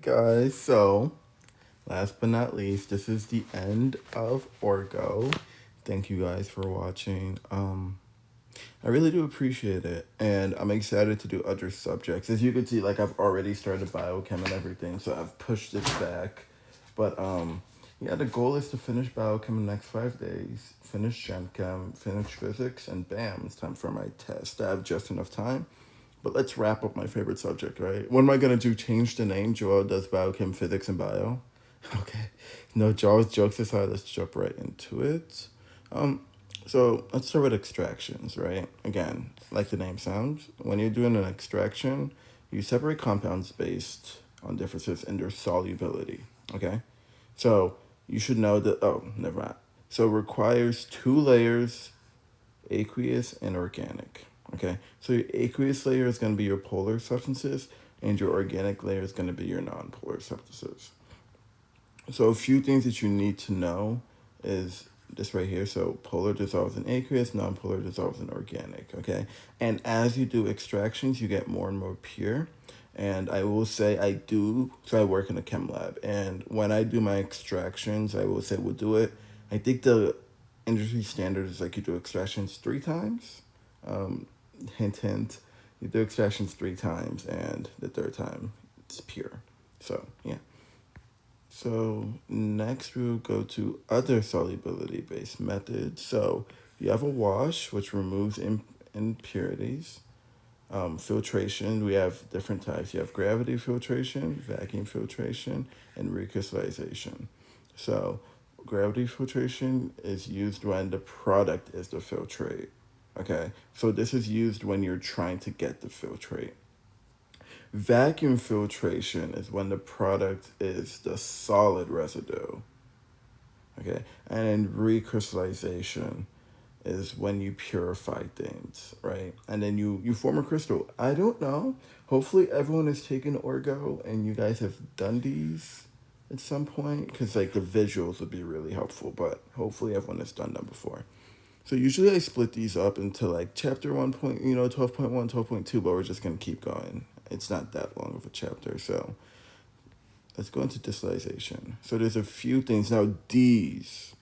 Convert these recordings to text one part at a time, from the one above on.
Guys, so last but not least, this is the end of Orgo. Thank you guys for watching. I really do appreciate it, and I'm excited to do other subjects. As you can see, like I've already started biochem and everything, so I've pushed it back. But yeah, the goal is to finish biochem in the next 5 days, finish gen chem, finish physics, and bam, it's time for my test. I have just enough time. But let's wrap up my favorite subject, right? What am I gonna do? Change the name? Joel does biochem, physics, and bio. Okay. No, jokes aside, let's jump right into it. Um, so let's start with extractions, right? Again, like the name sounds, when you're doing an extraction, you separate compounds based on differences in their solubility. Okay? So you should know that never mind. So it requires two layers, aqueous and organic. Okay? So your aqueous layer is gonna be your polar substances, and your organic layer is gonna be your non-polar substances. So a few things that you need to know is this right here. So polar dissolves in aqueous, non-polar dissolves in organic, okay? And as you do extractions, you get more and more pure. And I will say so I work in a chem lab. And when I do my extractions, I will say we'll do it. I think the industry standard is like you do extractions 3 times. Um, hint, hint. You do extractions 3 times, and the third time it's pure. So, yeah. So next we will go to other solubility based methods. So you have a wash, which removes impurities. Filtration, we have different types. You have gravity filtration, vacuum filtration, and recrystallization. So gravity filtration is used when the product is the filtrate. Okay, so this is used when you're trying to get the filtrate. Vacuum filtration is when the product is the solid residue. Okay, and then recrystallization is when you purify things, right? And then you form a crystal. I don't know. Hopefully everyone has taken Orgo and you guys have done these at some point, because like the visuals would be really helpful. But hopefully everyone has done them before. So usually I split these up into like chapter 1 point, 12.1, 12.2, but we're just going to keep going. It's not that long of a chapter. So let's go into distillation. So there's a few things. Now these,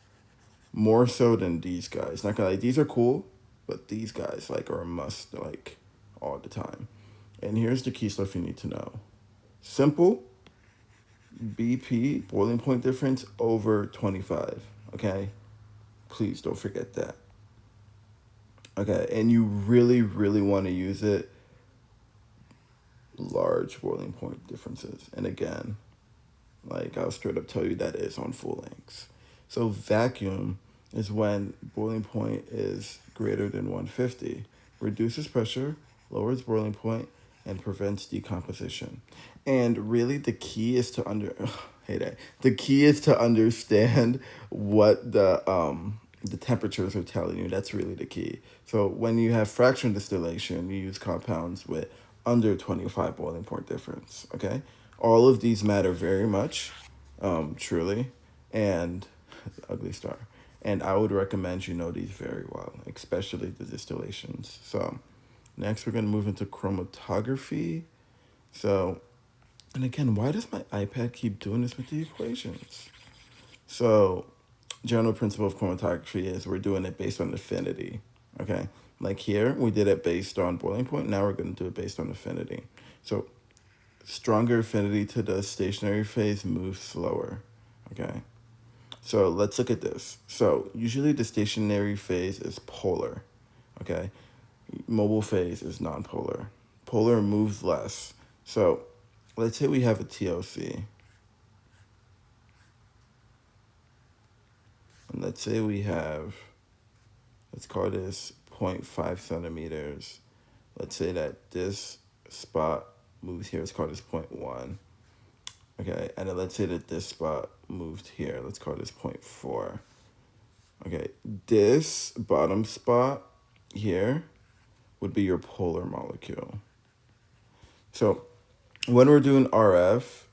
more so than these guys. Not gonna lie, these are cool, but these guys like are a must like all the time. And here's the key stuff you need to know. Simple, BP, boiling point difference over 25. Okay? Please don't forget that. Okay, and you really, really want to use it large boiling point differences. And again, like I'll straight up tell you that is on full lengths. So vacuum is when boiling point is greater than 150, reduces pressure, lowers boiling point, and prevents decomposition. And really the key is to hate that. The key is to understand what the temperatures are telling you. That's really the key. So when you have fraction distillation, you use compounds with under 25 boiling point difference, okay? All of these matter very much, truly, and ugly star. And I would recommend you know these very well, especially the distillations. So next we're gonna move into chromatography. So, and again, why does my iPad keep doing this with the equations? So general principle of chromatography is we're doing it based on affinity, okay? Like here, we did it based on boiling point. Now we're going to do it based on affinity. So stronger affinity to the stationary phase moves slower, okay? So let's look at this. So usually the stationary phase is polar, okay? Mobile phase is nonpolar. Polar moves less. So let's say we have a TLC. And let's say we have, let's call this 0.5 centimeters. Let's say that this spot moves here. Let's call this 0.1. Okay, and then let's say that this spot moved here. Let's call this 0.4. Okay, this bottom spot here would be your polar molecule. So when we're doing RF,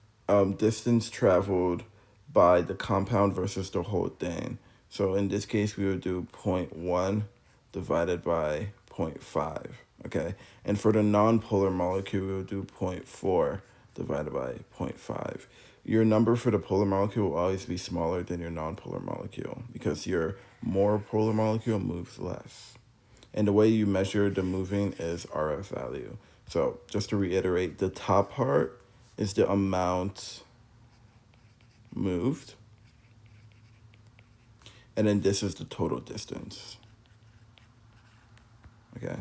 distance traveled by the compound versus the whole thing. So in this case, we would do 0.1 divided by 0.5, okay? And for the nonpolar molecule, we would do 0.4 divided by 0.5. Your number for the polar molecule will always be smaller than your nonpolar molecule because your more polar molecule moves less. And the way you measure the moving is RF value. So just to reiterate, the top part is the amount moved, and then this is the total distance. Okay.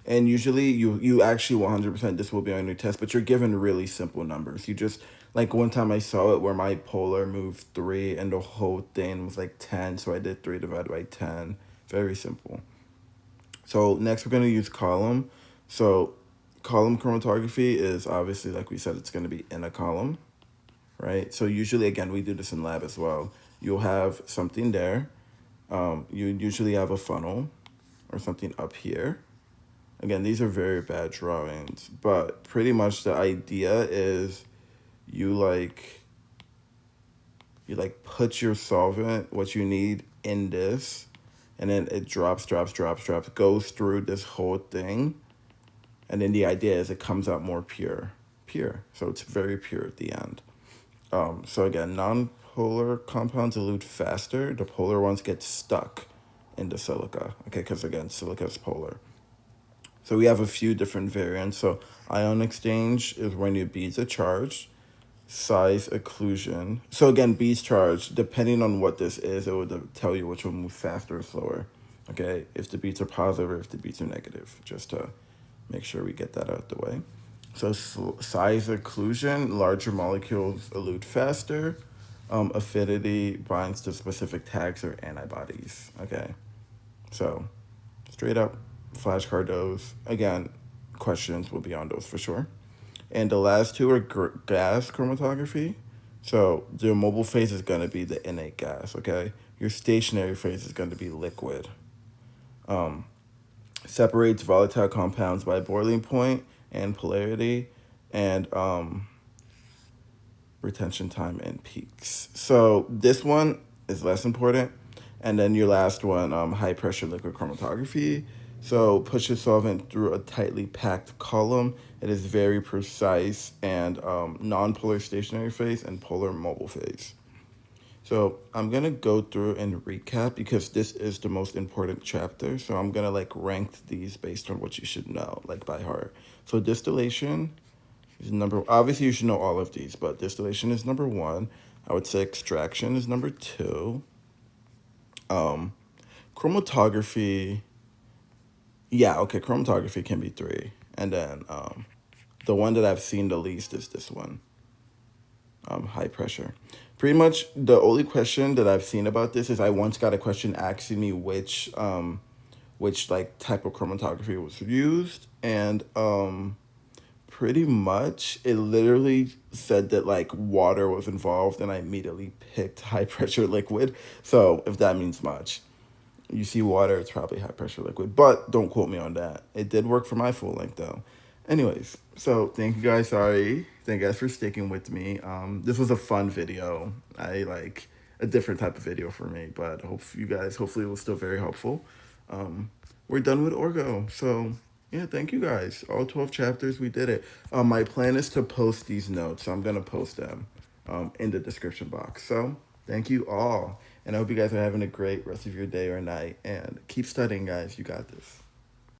And usually you actually 100% this will be on your test, but you're given really simple numbers. You just, like one time I saw it where my polar moved 3 and the whole thing was like 10, so I did 3 divided by 10. Very simple. So next we're going to use column. So column chromatography is obviously, like we said, it's going to be in a column, right? So usually, again, we do this in lab as well. You'll have something there. You usually have a funnel or something up here. Again, these are very bad drawings, but pretty much the idea is you put your solvent, what you need, in this, and then it drops, goes through this whole thing, and then the idea is it comes out more pure. So it's very pure at the end. So again, non-polar compounds elute faster. The polar ones get stuck in the silica, okay, because again, silica is polar. So we have a few different variants. So ion exchange is when your beads are charged. Size occlusion. So again, beads charged, depending on what this is, it would tell you which will move faster or slower. Okay, if the beads are positive or if the beads are negative, just to make sure we get that out of the way. So size occlusion, larger molecules elute faster. Affinity binds to specific tags or antibodies. Okay, so straight up flashcard those. Again, questions will be on those for sure. And the last two are gas chromatography. So your mobile phase is going to be the innate gas, okay? Your stationary phase is going to be liquid. Separates volatile compounds by boiling point and polarity, and retention time and peaks. So this one is less important. And then your last one, high pressure liquid chromatography. So push your solvent through a tightly packed column. It is very precise and non-polar stationary phase and polar mobile phase. So I'm going to go through and recap because this is the most important chapter. So I'm going to rank these based on what you should know, by heart. So distillation is obviously you should know all of these, but distillation is number 1. I would say extraction is number 2. Chromatography, chromatography can be 3. And then the one that I've seen the least is this one, high pressure. Pretty much the only question that I've seen about this is I once got a question asking me which type of chromatography was used, and pretty much it literally said that water was involved, and I immediately picked high pressure liquid. So if that means much, you see water, it's probably high pressure liquid, but don't quote me on that. It did work for my full length though. Anyways, so thank you guys. Thank you guys for sticking with me. This was a fun video. I like a different type of video for me, but hopefully it was still very helpful. We're done with Orgo. So yeah, thank you guys. All 12 chapters, we did it. My plan is to post these notes. So I'm going to post them in the description box. So thank you all. And I hope you guys are having a great rest of your day or night. And keep studying, guys. You got this.